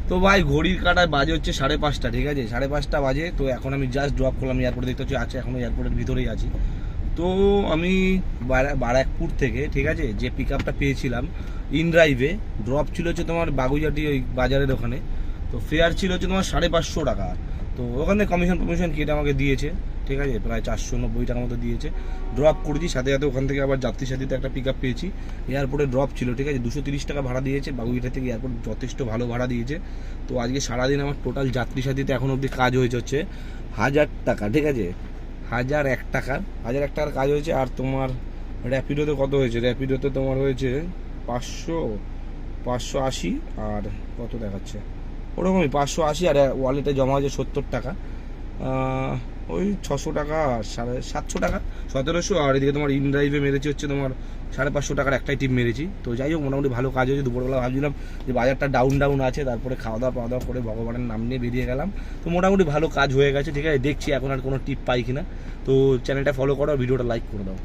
তো ভাই ঘড়ির কাঁটায় বাজে হচ্ছে 5:30, ঠিক আছে, 5:30 বাজে। তো এখন আমি জাস্ট ড্রপ করলাম এয়ারপোর্টে, দেখতে হচ্ছে আছে এখনো এয়ারপোর্টের ভিতরেই আছি। তো আমি বারাকপুর থেকে, ঠিক আছে, যে পিক আপটা পেয়েছিলাম ইন ড্রাইভে, ড্রপ ছিল হচ্ছে তোমার বাগুইজাটি ওই বাজারের ওখানে। তো ফেয়ার ছিল হচ্ছে তোমার 550 টাকা। তো ওখানে কমিশন কেটে আমাকে দিয়েছে, ঠিক আছে, প্রায় 490 টাকার মতো দিয়েছে। ড্রপ করেছি, সাথে সাথে ওখান থেকে আবার যাত্রী সাথীতে একটা পিক আপ পেয়েছি। এয়ারপোর্টে ড্রপ ছিল, ঠিক আছে, 230 টাকা ভাড়া দিয়েছে। বাগুইঘাটা থেকে এয়ারপোর্ট যথেষ্ট ভালো ভাড়া দিয়েছে। তো আজকে সারাদিন আমার টোটাল যাত্রী সাথীতে এখন অবধি কাজ হয়েছে হচ্ছে 1000 টাকা, ঠিক আছে, 1001 টাকার কাজ হয়েছে। আর তোমার র্যাপিডোতে কত হয়েছে? র্যাপিডোতে তোমার হয়েছে 580 আর কত দেখাচ্ছে ওরকমই 580, আর ওয়ালেটে জমা হয়েছে 70 টাকা। ওই 600 টাকা, 750 টাকা, 1700। আর এদিকে তোমার ইন ড্রাইভে মেরেছি হচ্ছে তোমার 550 টাকার একটাই টিপ মেরেছি। তো যাই হোক, মোটামুটি ভালো কাজ হয়েছে। দুপুরবেলা ভাবছিলাম যে বাজারটা ডাউন আছে, তারপরে খাওয়া দাওয়া করে ভগবানের নাম নিয়ে বেরিয়ে গেলাম। তো মোটামুটি ভালো কাজ হয়ে গেছে, ঠিক আছে। দেখছি এখন আর কোনো টিপ পাই কিনা। তো চ্যানেলটা ফলো করো, ভিডিওটা লাইক করে দাও।